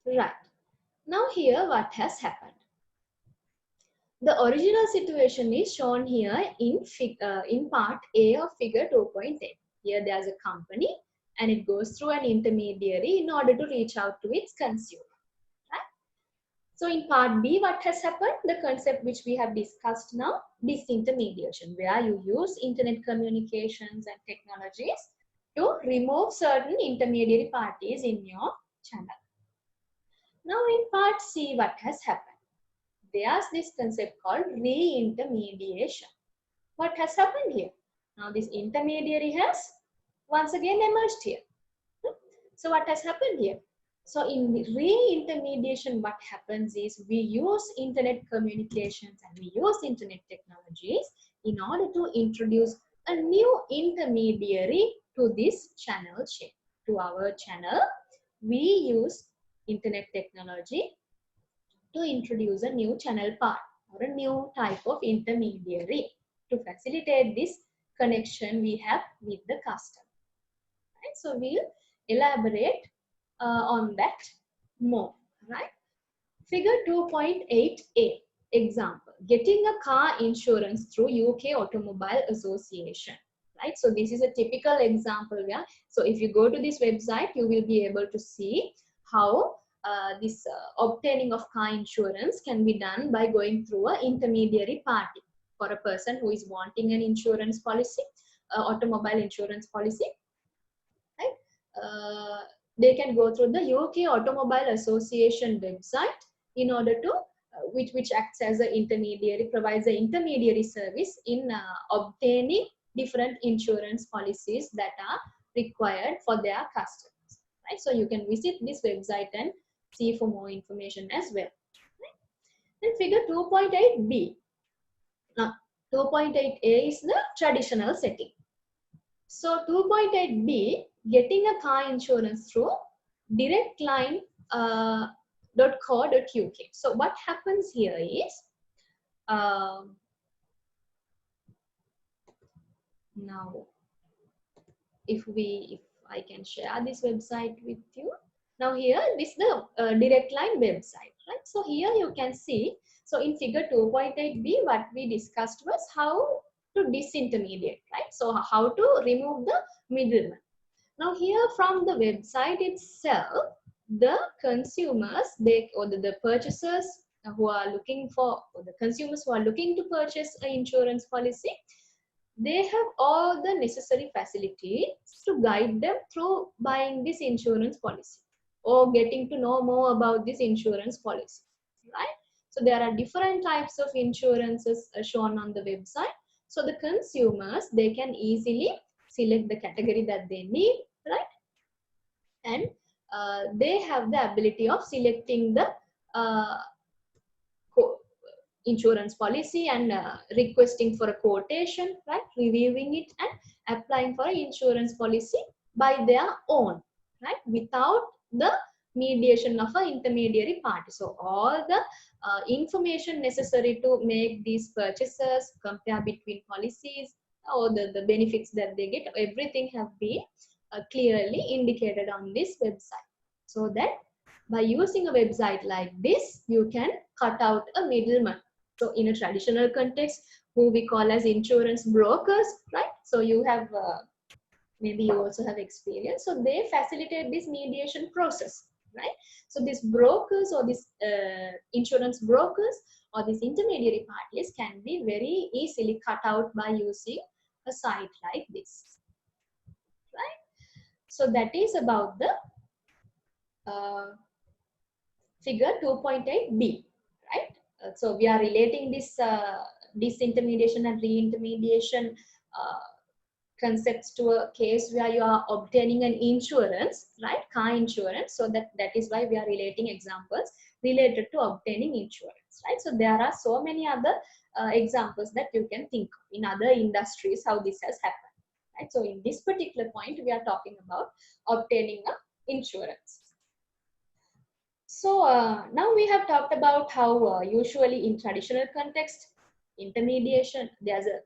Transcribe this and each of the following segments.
Right. Now here what has happened? The original situation is shown here in part A of figure 2.8. Here there's a company and it goes through an intermediary in order to reach out to its consumer. Right? So in part B, what has happened? The concept which we have discussed now, disintermediation, where you use internet communications and technologies to remove certain intermediary parties in your channel. Now in part C, what has happened? There's this concept called re-intermediation. What has happened here? Now this intermediary has once again emerged here. So what has happened here? So in re-intermediation, what happens is we use internet communications and we use internet technologies in order to introduce a new intermediary to this channel chain. To our channel, we use internet technology to introduce a new channel part or a new type of intermediary to facilitate this connection we have with the customer. Right? So we'll elaborate on that more. Right? Figure 2.8a example, getting a car insurance through UK Automobile Association. Right? So this is a typical example where, so if you go to this website, you will be able to see how this obtaining of car insurance can be done by going through an intermediary party for a person who is wanting an insurance policy, automobile insurance policy. Right? They can go through the UK Automobile Association website in order to which acts as an intermediary, provides an intermediary service in obtaining different insurance policies that are required for their customers. Right? So you can visit this website and see for more information as well. Right? Then figure 2.8b. Now 2.8a is the traditional setting. So 2.8b, getting a car insurance through directline.co.uk. So what happens here is, now if I can share this website with you. Now here this is the direct line website, right? So here you can see, so in figure 2.8b, what we discussed was how to disintermediate, right? So how to remove the middleman. Now here from the website itself, the consumers, the purchasers who are looking for, or the consumers who are looking to purchase an insurance policy, they have all the necessary facilities to guide them through buying this insurance policy or getting to know more about this insurance policy, right? So there are different types of insurances shown on the website. So the consumers, they can easily select the category that they need, right? And they have the ability of selecting the insurance policy and requesting for a quotation, right? Reviewing it and applying for an insurance policy by their own, right? Without the mediation of an intermediary party. So all the information necessary to make these purchases, compare between policies or the benefits that they get, everything have been clearly indicated on this website. So that by using a website like this, you can cut out a middleman. So in a traditional context, who we call as insurance brokers, right? So you have, maybe you also have experience. So they facilitate this mediation process, right? So these brokers or these insurance brokers or these intermediary parties can be very easily cut out by using a site like this, right? So that is about the figure 2.8b, right? So we are relating this disintermediation and reintermediation concepts to a case where you are obtaining an insurance, right? Car insurance. So that is why we are relating examples related to obtaining insurance, right? So there are so many other examples that you can think of in other industries how this has happened, right? So in this particular point, we are talking about obtaining an insurance. So now we have talked about how usually in traditional context, intermediation, there's a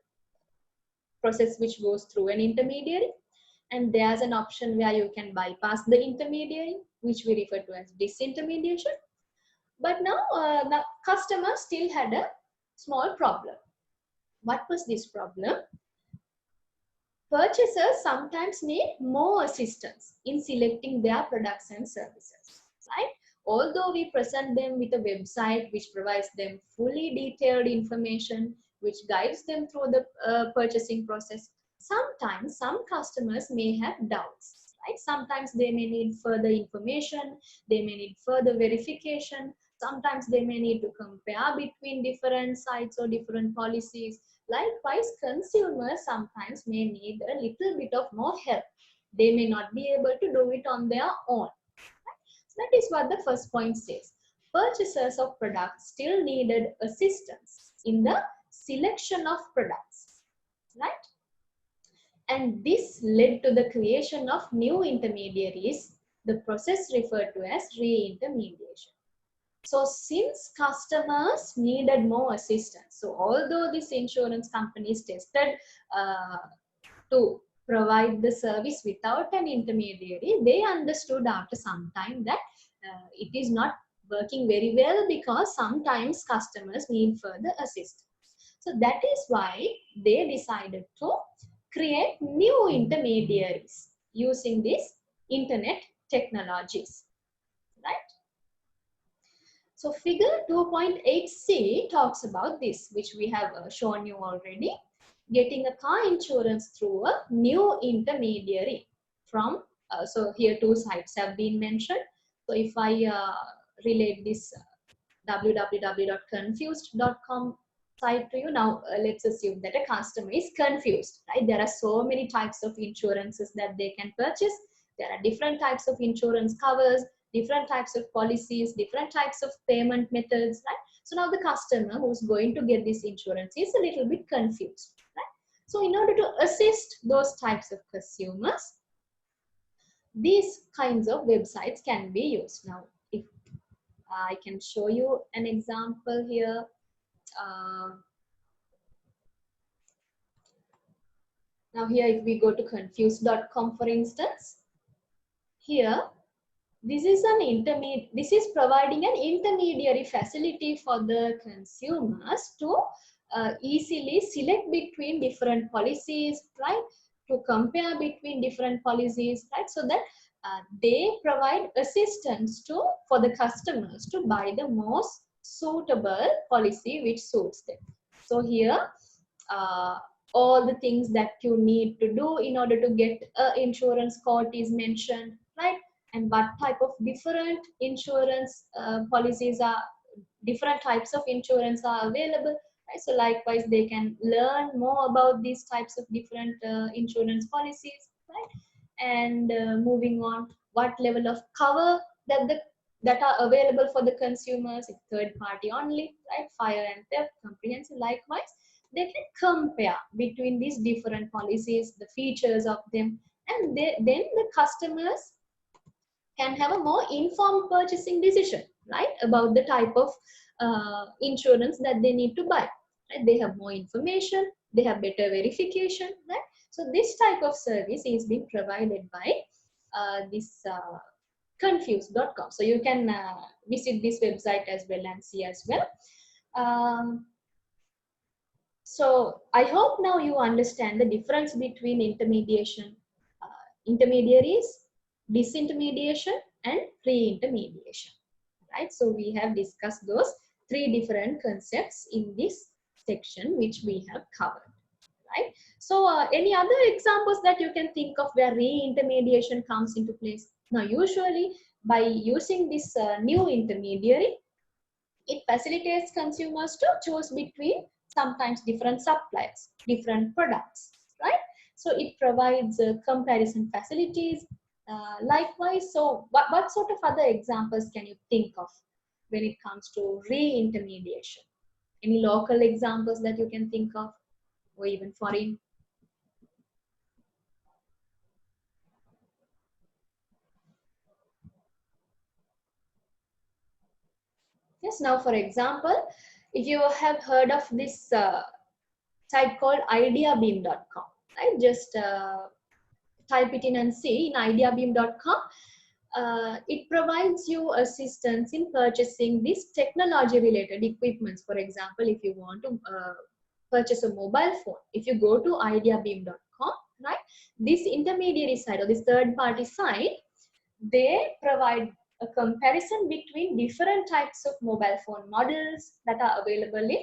process which goes through an intermediary. and there's an option where you can bypass the intermediary, which we refer to as disintermediation. But now the customer still had a small problem. What was this problem? Purchasers sometimes need more assistance in selecting their products and services, right? Although we present them with a website which provides them fully detailed information, which guides them through the purchasing process, sometimes some customers may have doubts, right? Sometimes they may need further information, they may need further verification, sometimes they may need to compare between different sites or different policies. Likewise, consumers sometimes may need a little bit of more help. They may not be able to do it on their own. So that is what the first point says. Purchasers of products still needed assistance in the selection of products, right? And this led to the creation of new intermediaries, the process referred to as re-intermediation. So since customers needed more assistance, so although these insurance companies tested to provide the service without an intermediary, they understood after some time that it is not working very well because sometimes customers need further assistance. So that is why they decided to create new intermediaries using these internet technologies, right? So figure 2.8c talks about this, which we have shown you already. Getting a car insurance through a new intermediary from, so here two sites have been mentioned. So if I relate this www.confused.com site to you, now let's assume that a customer is confused, right? There are so many types of insurances that they can purchase. There are different types of insurance covers, different types of policies, different types of payment methods, right? So now the customer who's going to get this insurance is a little bit confused, right? So in order to assist those types of consumers, these kinds of websites can be used. Now, if I can show you an example here. Now here, if we go to confused.com, for instance, here, this is providing an intermediary facility for the consumers to easily select between different policies, right? To compare between different policies, right? So that they provide assistance for the customers to buy the most suitable policy which suits them. So here, all the things that you need to do in order to get an insurance quote is mentioned, right? And what type of different insurance policies are, different types of insurance are available, right? So likewise, they can learn more about these types of different insurance policies, right? And moving on, what level of cover that are available for the consumers, if third party only, right? Fire and theft, comprehensive. Likewise, they can compare between these different policies, the features of them, and then the customers can have a more informed purchasing decision, right, about the type of insurance that they need to buy. Right? They have more information, they have better verification, right? So this type of service is being provided by this confused.com. So you can visit this website as well and see as well. So I hope now you understand the difference between intermediaries, disintermediation, and re-intermediation, right? So we have discussed those three different concepts in this section which we have covered, right? So any other examples that you can think of where re-intermediation comes into place? Now usually by using this new intermediary, it facilitates consumers to choose between sometimes different suppliers, different products, right? So it provides comparison facilities. Likewise, so what sort of other examples can you think of when it comes to re-intermediation? Any local examples that you can think of, or even foreign? Yes, now for example, if you have heard of this site called ideabeam.com, right? Just type it in and see in ideabeam.com. It provides you assistance in purchasing these technology related equipments. For example, if you want to purchase a mobile phone, if you go to ideabeam.com, right, this intermediary site or this third party site, they provide a comparison between different types of mobile phone models that are available in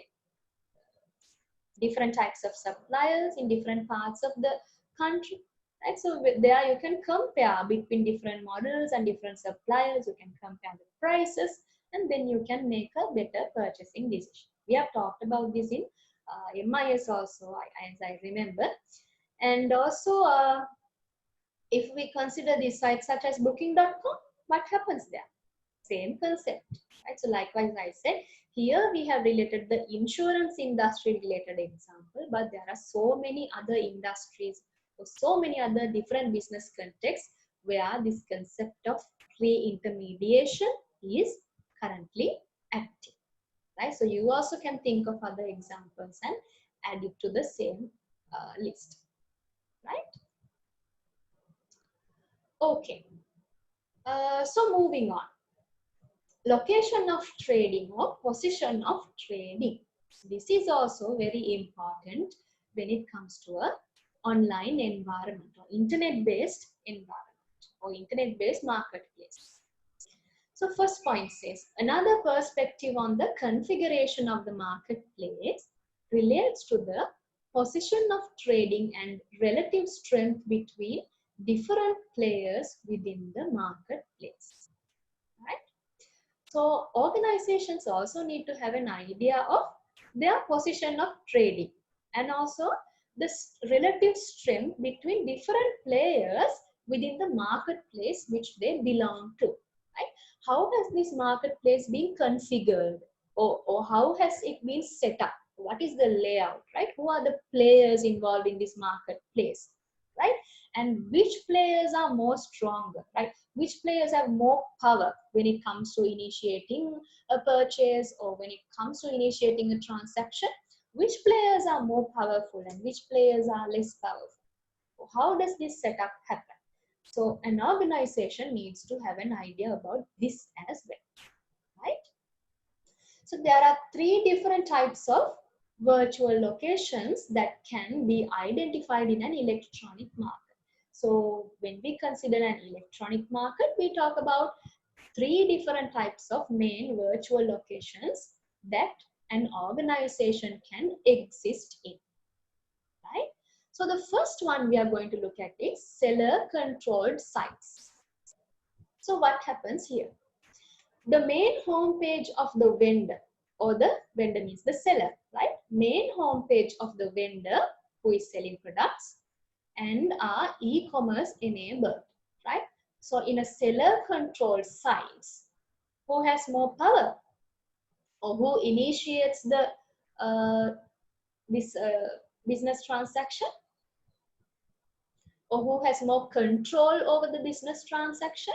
different types of suppliers in different parts of the country. Right? So there you can compare between different models and different suppliers. You can compare the prices, and then you can make a better purchasing decision. We have talked about this in MIS also, as I remember. And also, if we consider these sites such as booking.com, what happens there? Same concept. Right? So likewise, I said, here we have related the insurance industry related example, but there are so many other industries or so many other different business contexts where this concept of pre-intermediation is currently active. Right? So you also can think of other examples and add it to the same list. Right? Okay. So moving on. Location of trading or position of trading. This is also very important when it comes to a online environment or internet-based environment or internet-based marketplace. So first point says, another perspective on the configuration of the marketplace relates to the position of trading and relative strength between different players within the marketplace. Right? So organizations also need to have an idea of their position of trading and also the relative strength between different players within the marketplace which they belong to. Right? How has this marketplace been configured, or how has it been set up? What is the layout? Right? Who are the players involved in this marketplace? Right? And which players are more stronger? Right? Which players have more power when it comes to initiating a purchase or when it comes to initiating a transaction? Which players are more powerful and which players are less powerful? How does this setup happen? So an organization needs to have an idea about this as well, right? So there are three different types of virtual locations that can be identified in an electronic market. So when we consider an electronic market, we talk about three different types of main virtual locations that an organization can exist in, right? So the first one we are going to look at is seller controlled sites. So what happens here? The main homepage of the vendor, or the vendor means the seller, right? Main homepage of the vendor who is selling products and are e-commerce enabled, right? So in a seller controlled sites, who has more power or who initiates the this business transaction, or who has more control over the business transaction?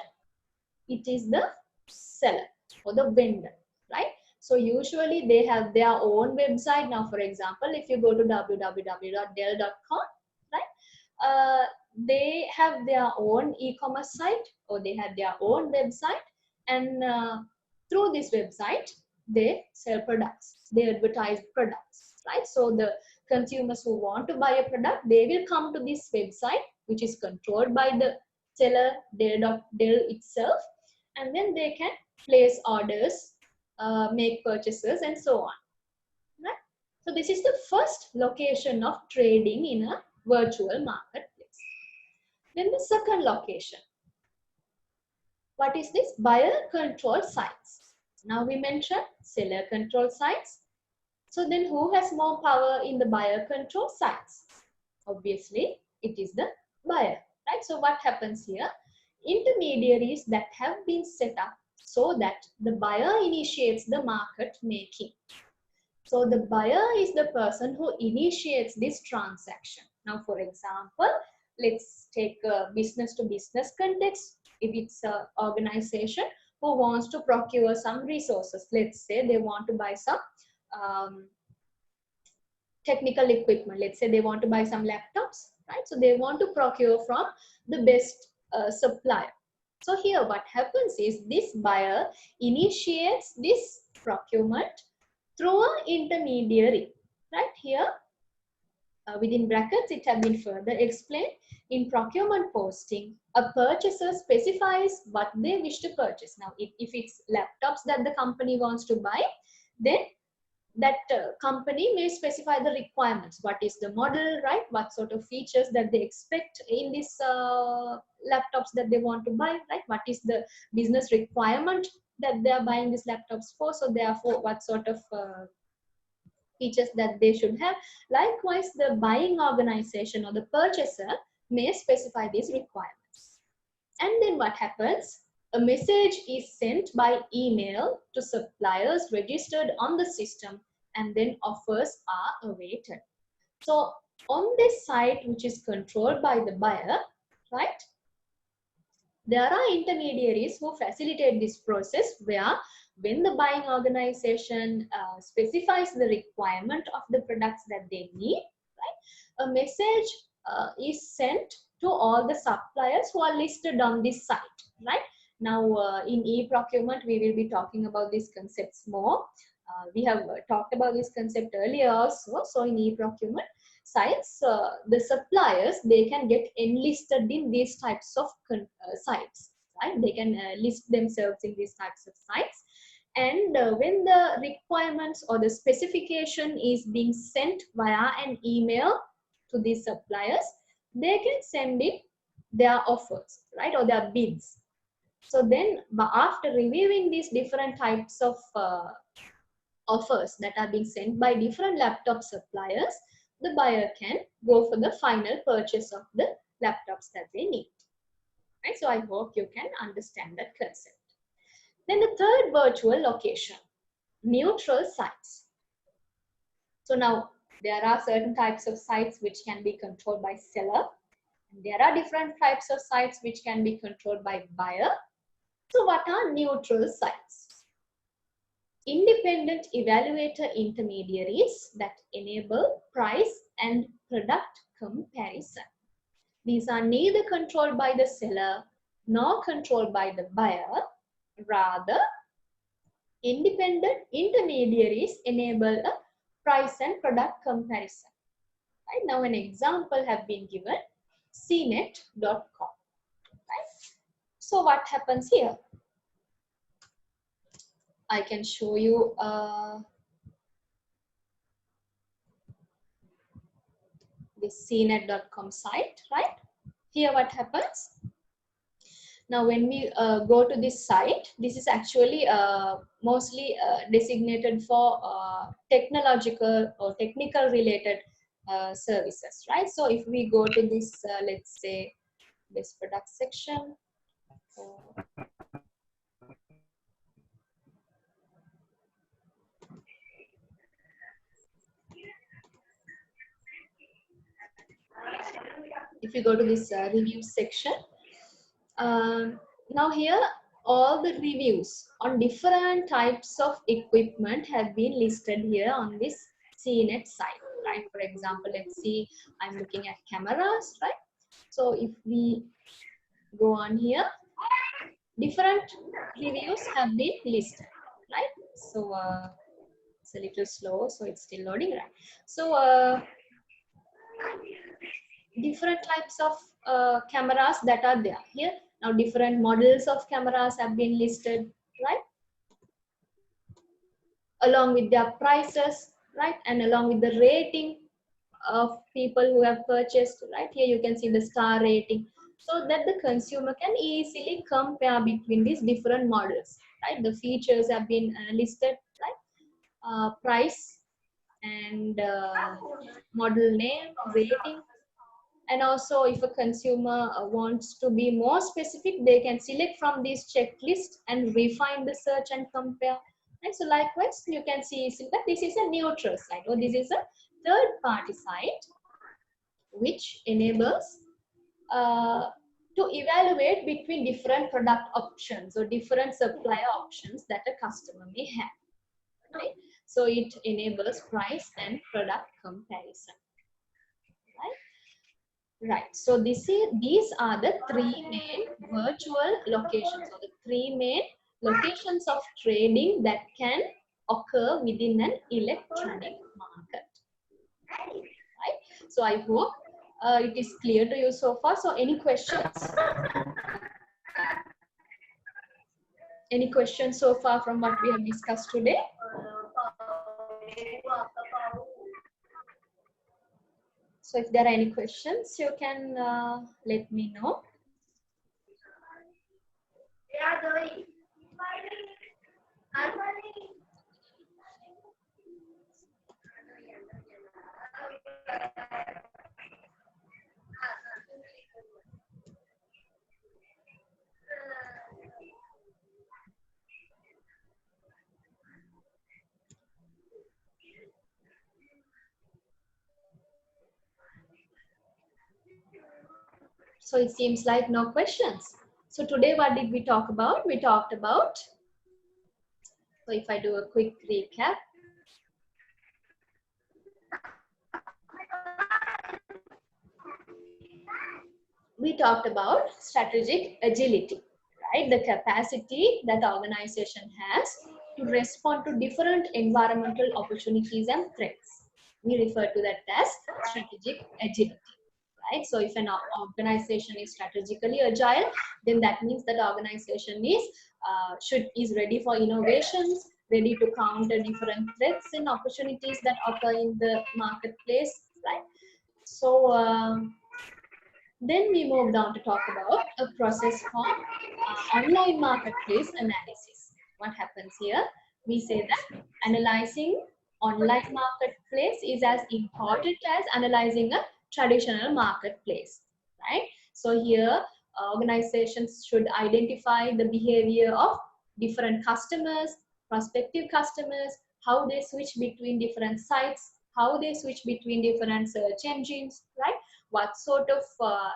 It is the seller or the vendor, right? So usually they have their own website. Now, for example, if you go to www.dell.com, right, they have their own e-commerce site or they have their own website, and through this website they sell products, they advertise products, right? So the consumers who want to buy a product, they will come to this website which is controlled by the seller Dell itself, and then they can place orders, make purchases, and so on. Right? So this is the first location of trading in a virtual marketplace. Then the second location. What is this? Buyer control sites. Now we mentioned seller control sites. So then who has more power in the buyer control sites? Obviously, it is the buyer, right? So what happens here? Intermediaries that have been set up so that the buyer initiates the market making. So the buyer is the person who initiates this transaction. Now, for example, let's take a business to business context. If it's an organization who wants to procure some resources, let's say they want to buy some technical equipment. Let's say they want to buy some laptops, right? So they want to procure from the best supplier. So here what happens is this buyer initiates this procurement through an intermediary, right? Here within brackets, it has been further explained. In procurement posting, a purchaser specifies what they wish to purchase. Now, if it's laptops that the company wants to buy, then that company may specify the requirements. What is the model, right? What sort of features that they expect in this laptops that they want to buy, right? What is the business requirement that they are buying these laptops for? So therefore, what sort of features that they should have. Likewise, the buying organization or the purchaser may specify these requirements. And then what happens? A message is sent by email to suppliers registered on the system, and then offers are awaited. So on this site, which is controlled by the buyer, right? There are intermediaries who facilitate this process, where when the buying organization specifies the requirement of the products that they need, right, a message is sent to all the suppliers who are listed on this site, right? Now, in e-procurement, we will be talking about these concepts more. We have talked about this concept earlier also. So in e-procurement sites, the suppliers, they can get enlisted in these types of sites, right? They can list themselves in these types of sites. And when the requirements or the specification is being sent via an email to these suppliers, they can send in their offers, right, or their bids. So then after reviewing these different types of offers that are being sent by different laptop suppliers, the buyer can go for the final purchase of the laptops that they need. Right? So I hope you can understand that concept. Then the third virtual location, neutral sites. So now there are certain types of sites which can be controlled by seller. And there are different types of sites which can be controlled by buyer. So what are neutral sites? Independent evaluator intermediaries that enable price and product comparison. These are neither controlled by the seller nor controlled by the buyer. Rather, independent intermediaries enable a price and product comparison. Right? Now, an example have been given, cnet.com. Right? So, what happens here? I can show you this cnet.com site, right? Here what happens? Now when we go to this site, this is actually mostly designated for technological or technical related services, right? So if we go to this, let's say this product section, if you go to this review section, now here all the reviews on different types of equipment have been listed here on this CNET site, right? For example, let's see, I'm looking at cameras, right? So if we go on here, different reviews have been listed, right? So it's a little slow, so it's still loading, right? So different types of cameras that are there here. Now different models of cameras have been listed, right? Along with their prices, right? And along with the rating of people who have purchased, right? Here you can see the star rating, so that the consumer can easily compare between these different models, right? The features have been listed, right? Price and model name, rating. And also if a consumer wants to be more specific, they can select from this checklist and refine the search and compare. And so likewise, you can see that this is a neutral site, or this is a third party site which enables to evaluate between different product options or different supplier options that a customer may have. Right? So it enables price and product comparison. Right? Right. So these are the three main virtual locations, or the three main locations of trading that can occur within an electronic market. Right. So I hope it is clear to you so far. So any questions? Any questions so far from what we have discussed today? So if there are any questions, you can let me know. So it seems like no questions. So today what did we talk about? We talked about, so if I do a quick recap, we talked about strategic agility, right? The capacity that organization has to respond to different environmental opportunities and threats. We refer to that as strategic agility. Right? So if an organization is strategically agile, then that means that organization is ready for innovations, ready to counter different threats and opportunities that occur in the marketplace, right? So then we moved on to talk about a process called online marketplace analysis. What happens here? We say that analyzing online marketplace is as important as analyzing a traditional marketplace, right? So here organizations should identify the behavior of different customers, prospective customers, how they switch between different sites, how they switch between different search engines, right? What sort of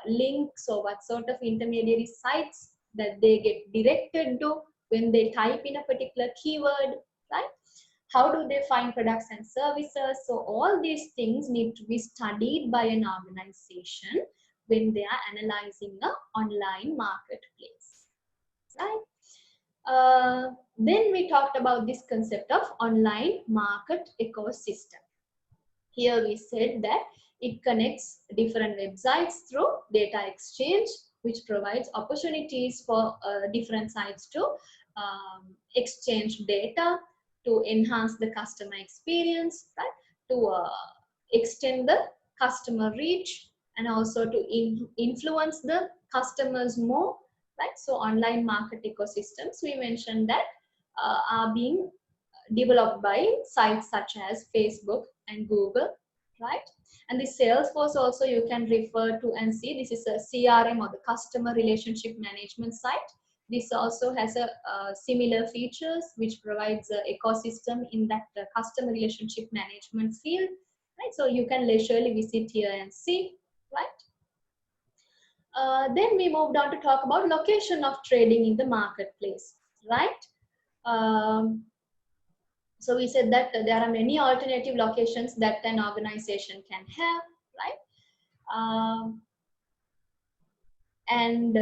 links or what sort of intermediary sites that they get directed to when they type in a particular keyword, right? How do they find products and services? So all these things need to be studied by an organization when they are analyzing an online marketplace, right? Then we talked about this concept of online market ecosystem. Here we said that it connects different websites through data exchange, which provides opportunities for different sites to exchange data, to enhance the customer experience, right? To extend the customer reach, and also to influence the customers more, right? So online market ecosystems, we mentioned that are being developed by sites such as Facebook and Google, right? And the Salesforce also you can refer to and see. This is a CRM, or the customer relationship management site. This also has a similar features which provides an ecosystem in that customer relationship management field, right? So you can leisurely visit here and see, right? Then we moved on to talk about location of trading in the marketplace, right? So we said that there are many alternative locations that an organization can have, right? And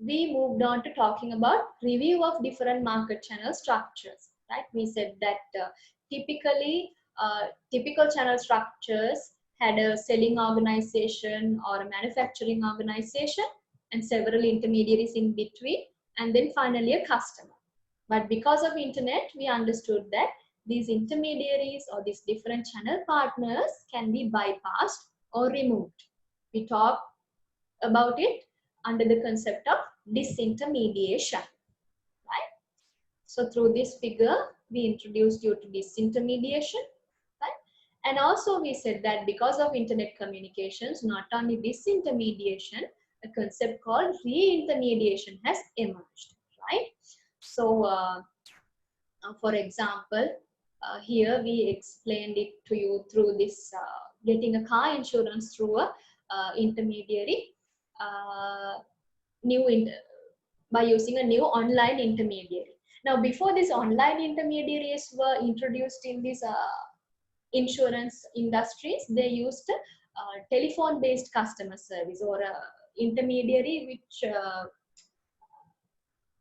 we moved on to talking about review of different market channel structures, right? We said that typical channel structures had a selling organization or a manufacturing organization and several intermediaries in between, and then finally a customer. But because of internet, we understood that these intermediaries or these different channel partners can be bypassed or removed. We talked about it under the concept of disintermediation, right? So through this figure, we introduced you to disintermediation, right? And also we said that because of internet communications, not only disintermediation, a concept called re-intermediation has emerged, right? So for example, here we explained it to you through this getting a car insurance through a intermediary, by using a new online intermediary. Now, before these online intermediaries were introduced in these insurance industries, they used telephone-based customer service or a intermediary which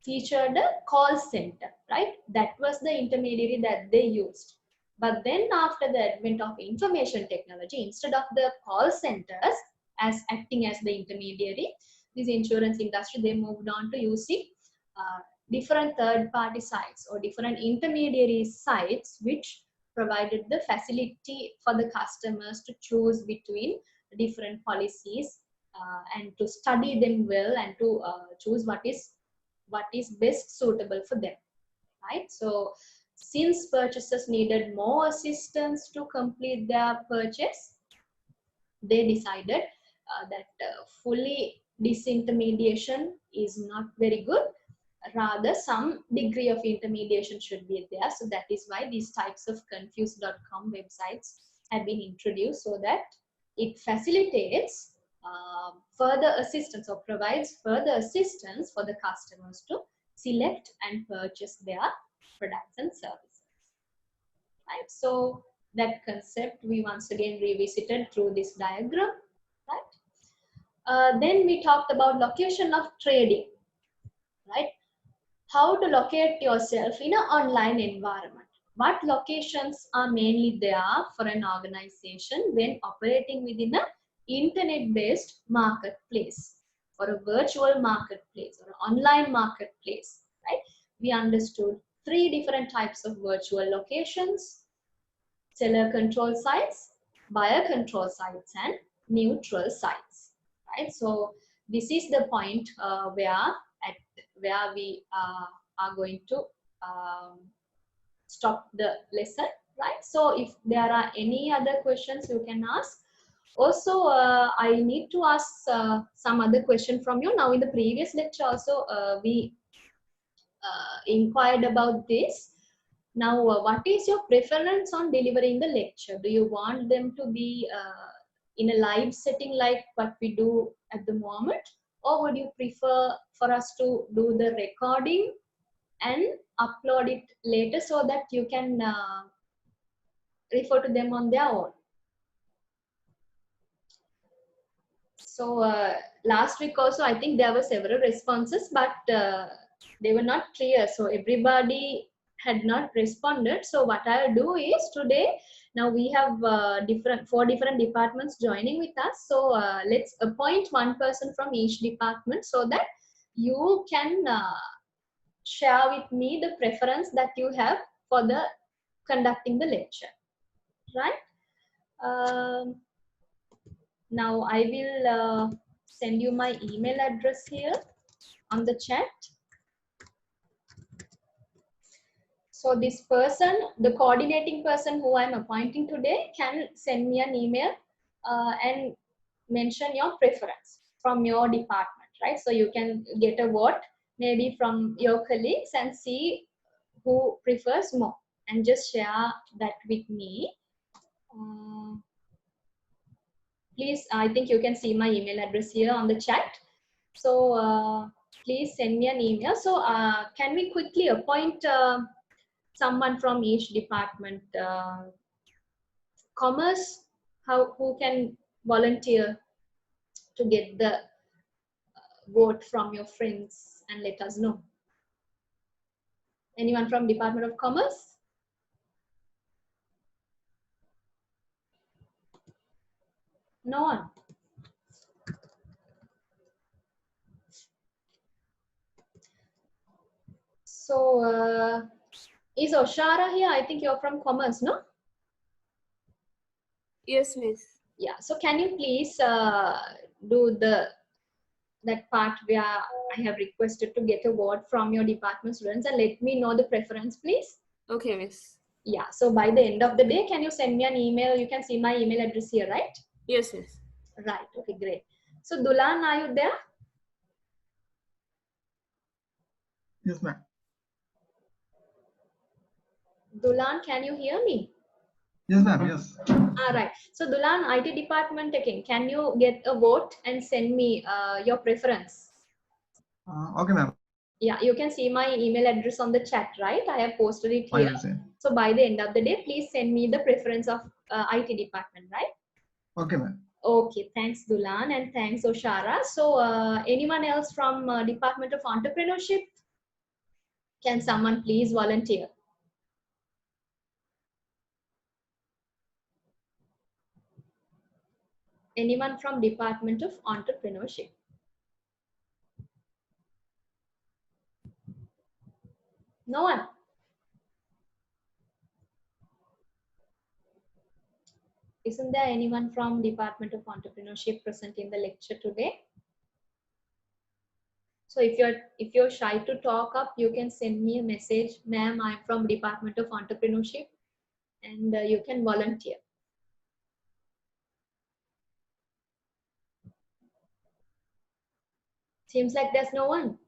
featured a call center, right? That was the intermediary that they used. But then after the advent of information technology, instead of the call centers as acting as the intermediary, this insurance industry, they moved on to using different third-party sites or different intermediary sites which provided the facility for the customers to choose between different policies and to study them well and to choose what is best suitable for them, right? So since purchasers needed more assistance to complete their purchase, they decided that fully disintermediation is not very good. Rather, some degree of intermediation should be there. So that is why these types of confused.com websites have been introduced, so that it facilitates further assistance or provides further assistance for the customers to select and purchase their products and services, right? So that concept we once again revisited through this diagram, right? Then we talked about location of trading, right? How to locate yourself in an online environment. What locations are mainly there for an organization when operating within an internet-based marketplace or a virtual marketplace or an online marketplace, right? We understood 3 different types of virtual locations: seller control sites, buyer control sites, and neutral sites, right? So this is the point where we are going to stop the lesson, right? So if there are any other questions, you can ask. Also, I need to ask some other question from you. Now, in the previous lecture also, we inquired about this. Now, what is your preference on delivering the lecture? Do you want them to be in a live setting like what we do at the moment? Or would you prefer for us to do the recording and upload it later so that you can refer to them on their own? So last week also, I think there were several responses, but they were not clear. So everybody had not responded. So what I'll do is today, now we have 4 different departments joining with us. So let's appoint one person from each department so that you can share with me the preference that you have for the conducting the lecture, right? Now I will send you my email address here on the chat. So this person, the coordinating person who I'm appointing today, can send me an email and mention your preference from your department, right? So you can get a vote maybe from your colleagues and see who prefers more and just share that with me. Please, I think you can see my email address here on the chat. So please send me an email. So can we quickly appoint someone from each department? Commerce, who can volunteer to get the vote from your friends and let us know? Anyone from Department of Commerce? No one. So is Oshara here? I think you're from Commerce, no? Yes, miss. Yeah. So can you please do that part where I have requested to get a vote from your department students and let me know the preference, please? Okay, miss. Yeah. So by the end of the day, can you send me an email? You can see my email address here, right? Yes, miss. Right. Okay, great. So Dulan, are you there? Yes, ma'am. Dulan, can you hear me? Yes, ma'am. Yes. All right. So Dulan, IT department again, can you get a vote and send me your preference? Okay, ma'am. Yeah, you can see my email address on the chat, right? I have posted it here. So by the end of the day, please send me the preference of IT department, right? Okay, ma'am. Okay, thanks Dulan and thanks Oshara. So anyone else from Department of Entrepreneurship? Can someone please volunteer? Anyone from Department of Entrepreneurship? No one? Isn't there anyone from Department of Entrepreneurship present in the lecture today? So if you're shy to talk up, you can send me a message, ma'am, I'm from Department of Entrepreneurship, and you can volunteer. Seems like there's no one.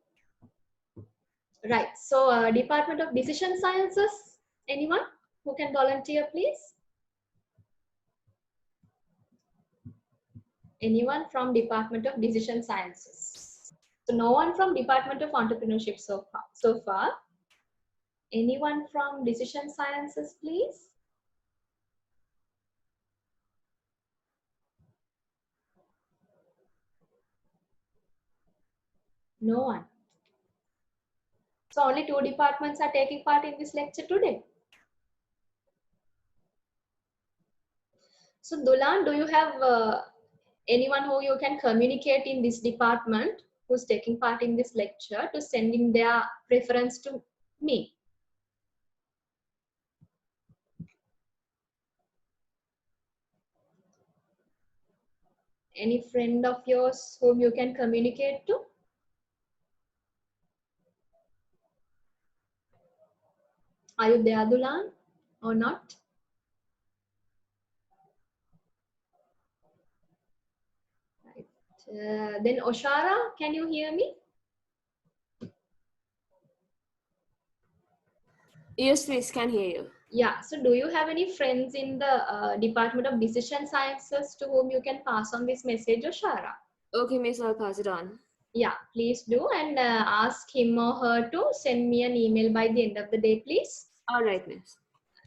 Right. So Department of Decision Sciences, anyone who can volunteer, please? Anyone from Department of Decision Sciences? So no one from Department of Entrepreneurship so far. Anyone from Decision Sciences, please? No one. So only 2 departments are taking part in this lecture today. So Dulan, do you have anyone who you can communicate in this department who's taking part in this lecture to sending their preference to me? Any friend of yours whom you can communicate to? Are you there, Dulan, or not? Right. Then Oshara, can you hear me? Yes, please, can hear you. Yeah, so do you have any friends in the Department of Decision Sciences to whom you can pass on this message, Oshara? Okay, miss, I'll pass it on. Yeah, please do, and ask him or her to send me an email by the end of the day, please. All right, miss.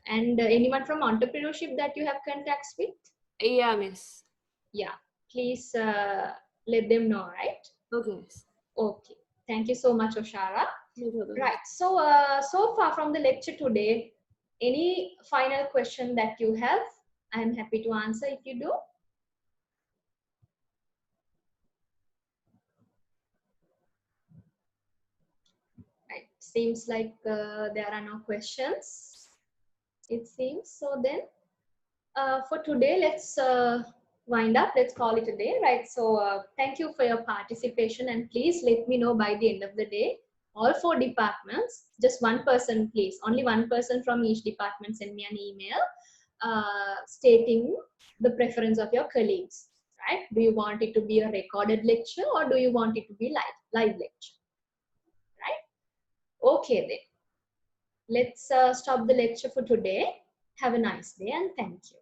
And anyone from entrepreneurship that you have contacts with? Yeah, miss. Yeah, please let them know, right? Okay, miss. Okay, thank you so much, Oshara. No problem. Right, so so far from the lecture today, any final question that you have, I'm happy to answer if you do. Right, seems like there are no questions, it seems. So then for today, let's wind up. Let's call it a day, right? So thank you for your participation, and please let me know by the end of the day, all 4 departments, just one person, please, only one person from each department send me an email stating the preference of your colleagues, right? Do you want it to be a recorded lecture or do you want it to be live lecture, right? Okay then. Let's stop the lecture for today. Have a nice day and thank you.